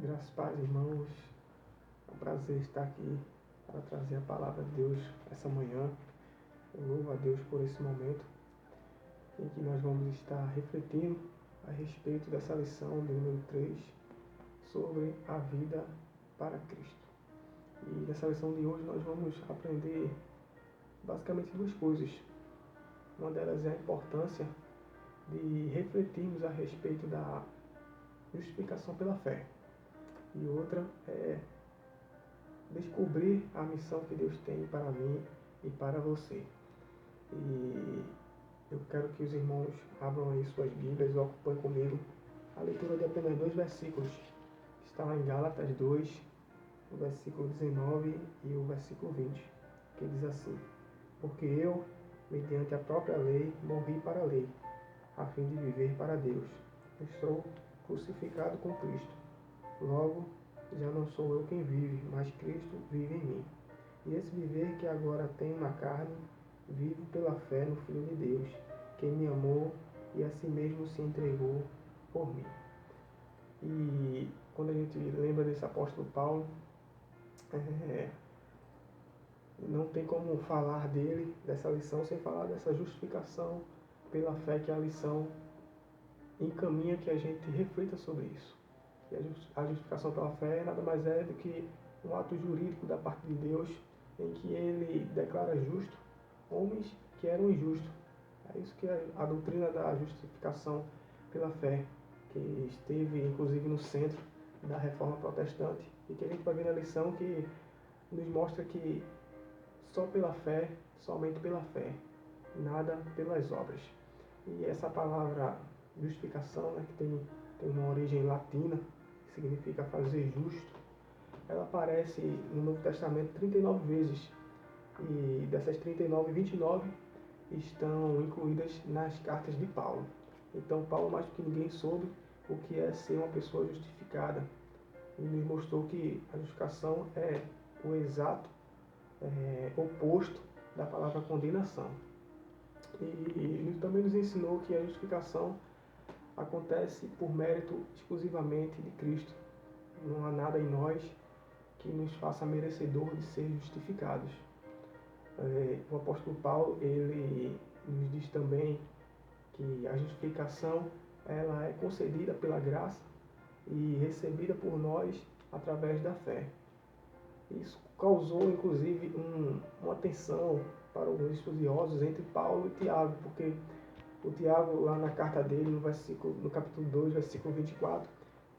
Graças a Paz, irmãos. É um prazer estar aqui para trazer a palavra de Deus essa manhã. Eu louvo a Deus por esse momento em que nós vamos estar refletindo a respeito dessa lição do número 3 sobre a vida para Cristo. E nessa lição de hoje nós vamos aprender basicamente duas coisas. Uma delas é a importância de refletirmos a respeito da justificação pela fé. E outra é descobrir a missão que Deus tem para mim e para você. E eu quero que os irmãos abram aí suas Bíblias e ocupem comigo a leitura de apenas 2 versículos. Está lá em Gálatas 2, o versículo 19 e o versículo 20, que diz assim: Porque eu, mediante a própria lei, morri para a lei, a fim de viver para Deus. Estou crucificado com Cristo. Logo, já não sou eu quem vive, mas Cristo vive em mim. E esse viver que agora tenho na carne, vivo pela fé no Filho de Deus, que me amou e a si mesmo se entregou por mim. E quando a gente lembra desse apóstolo Paulo, não tem como falar dele, dessa lição, sem falar dessa justificação pela fé, que a lição encaminha que a gente reflita sobre isso. E a justificação pela fé nada mais é do que um ato jurídico da parte de Deus, em que ele declara justo homens que eram injustos. É isso que é a doutrina da justificação pela fé, que esteve inclusive no centro da reforma protestante, e que a gente vai ver na lição que nos mostra que só pela fé, somente pela fé, nada pelas obras. E essa palavra justificação, né, que tem uma origem latina, que significa fazer justo, ela aparece no Novo Testamento 39 vezes. E dessas 39, 29 estão incluídas nas cartas de Paulo. Então Paulo, mais do que ninguém, soube o que é ser uma pessoa justificada. E nos mostrou que a justificação é o exato oposto da palavra condenação. E ele também nos ensinou que a justificação acontece por mérito exclusivamente de Cristo. Não há nada em nós que nos faça merecedor de ser justificados. O apóstolo Paulo, ele nos diz também que a justificação ela é concedida pela graça e recebida por nós através da fé. Isso causou, inclusive, uma tensão para alguns estudiosos entre Paulo e Tiago, porque o Tiago, lá na carta dele, no capítulo 2, versículo 24,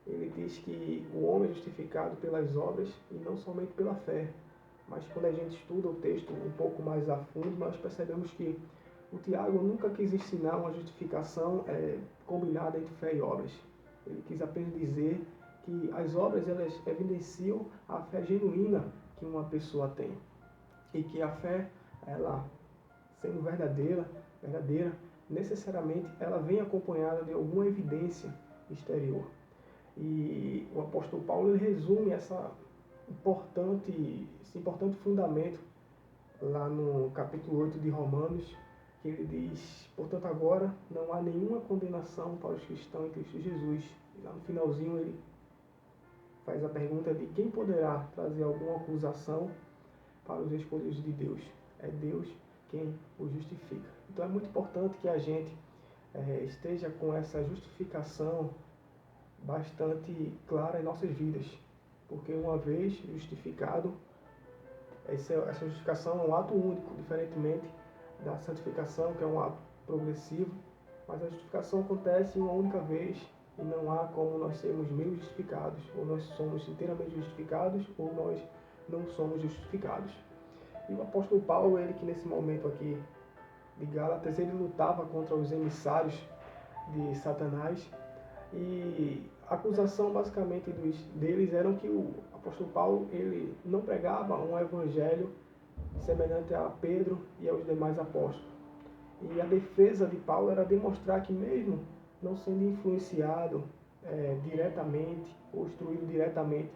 ele diz que o homem é justificado pelas obras e não somente pela fé. Mas quando a gente estuda o texto um pouco mais a fundo, nós percebemos que o Tiago nunca quis ensinar uma justificação combinada entre fé e obras. Ele quis apenas dizer que as obras elas evidenciam a fé genuína que uma pessoa tem. E que a fé, ela sendo verdadeira, necessariamente ela vem acompanhada de alguma evidência exterior. E o apóstolo Paulo ele resume esse importante fundamento lá no capítulo 8 de Romanos, que ele diz: portanto agora não há nenhuma condenação para os que estão em Cristo Jesus. E lá no finalzinho ele faz a pergunta de quem poderá trazer alguma acusação para os escolhidos de Deus. É Deus quem o justifica. Então é muito importante que a gente esteja com essa justificação bastante clara em nossas vidas, porque uma vez justificado, essa justificação é um ato único, diferentemente da santificação, que é um ato progressivo, mas a justificação acontece uma única vez e não há como nós sermos meio justificados, ou nós somos inteiramente justificados, ou nós não somos justificados. E o apóstolo Paulo, ele que nesse momento aqui de Gálatas, ele lutava contra os emissários de Satanás, e a acusação basicamente deles era que o apóstolo Paulo ele não pregava um evangelho semelhante a Pedro e aos demais apóstolos. E a defesa de Paulo era demonstrar que mesmo não sendo influenciado diretamente ou instruído diretamente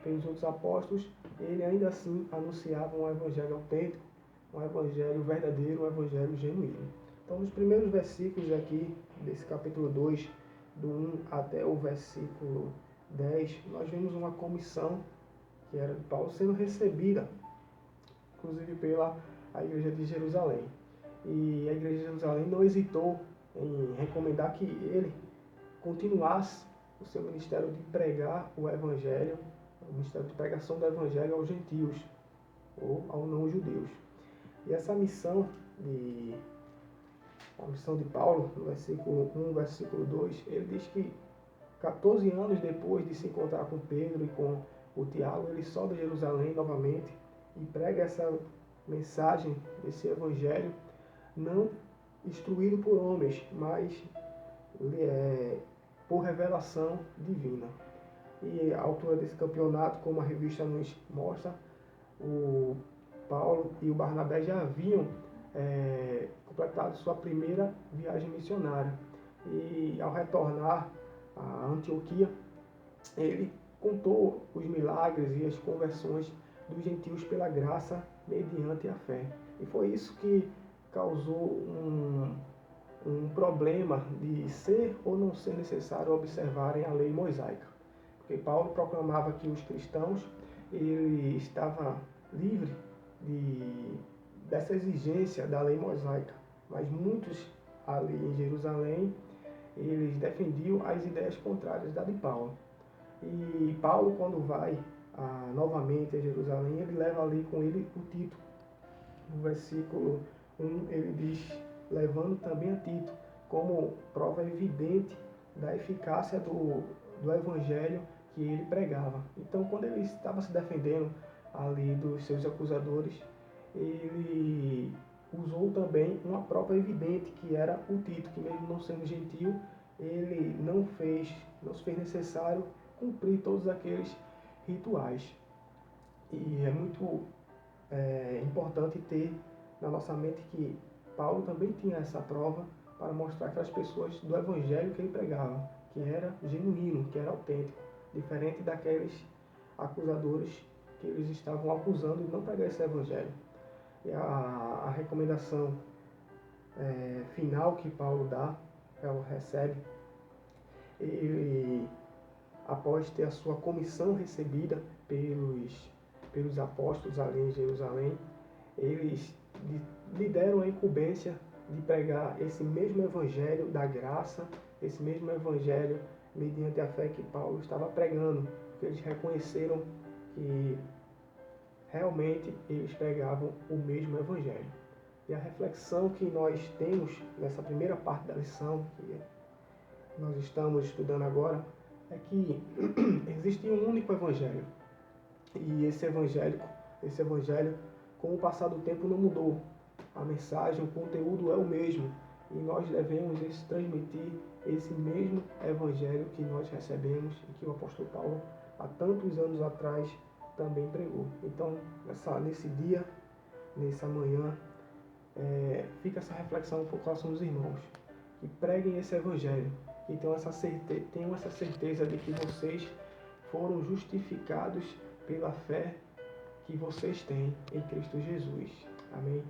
pelos outros apóstolos, ele ainda assim anunciava um evangelho autêntico, um evangelho verdadeiro, um evangelho genuíno. Então, nos primeiros versículos aqui desse capítulo 2, do 1 até o versículo 10, nós vemos uma comissão que era de Paulo sendo recebida, inclusive pela a igreja de Jerusalém. E a igreja de Jerusalém não hesitou em recomendar que ele continuasse o seu ministério de pregar o evangelho, o ministério de pregação do evangelho aos gentios ou aos não-judeus. E essa missão a missão de Paulo, no versículo 1, versículo 2, ele diz que 14 anos depois de se encontrar com Pedro e com o Tiago, ele sobe a Jerusalém novamente e prega essa mensagem, esse evangelho, não instruído por homens, mas por revelação divina. E à altura desse campeonato, como a revista nos mostra, o Paulo e o Barnabé já haviam completado sua primeira viagem missionária. E ao retornar a Antioquia, ele contou os milagres e as conversões dos gentios pela graça mediante a fé. E foi isso que causou um problema de ser ou não ser necessário observarem a lei mosaica. Porque Paulo proclamava que os cristãos, ele estava livre dessa exigência da lei mosaica. Mas muitos ali em Jerusalém, eles defendiam as ideias contrárias da de Paulo. E Paulo, quando vai novamente a Jerusalém, ele leva ali com ele o Tito. No versículo 1, ele diz, levando também a Tito, como prova evidente da eficácia do evangelho que ele pregava. Então, quando ele estava se defendendo ali dos seus acusadores, ele usou também uma prova evidente, que era o Tito, que mesmo não sendo gentil, ele não se fez necessário cumprir todos aqueles rituais. E é muito importante ter na nossa mente que Paulo também tinha essa prova para mostrar para as pessoas do evangelho que ele pregava, que era genuíno, que era autêntico, diferente daqueles acusadores que eles estavam acusando de não pregar esse evangelho. E a recomendação final que Paulo recebe, ele, após ter a sua comissão recebida pelos apóstolos ali em Jerusalém, eles lhe deram a incumbência de pregar esse mesmo evangelho da graça, esse mesmo evangelho mediante a fé que Paulo estava pregando, porque eles reconheceram que realmente eles pregavam o mesmo evangelho. E a reflexão que nós temos nessa primeira parte da lição, que nós estamos estudando agora, é que existe um único evangelho. E esse evangelho, com o passar do tempo, não mudou. A mensagem, o conteúdo é o mesmo. E nós devemos transmitir esse mesmo evangelho que nós recebemos e que o apóstolo Paulo, há tantos anos atrás, também pregou. Então, nesse dia, nessa manhã, fica essa reflexão para o coração dos irmãos. Que preguem esse evangelho. E tenham essa certeza de que vocês foram justificados pela fé que vocês têm em Cristo Jesus. Amém?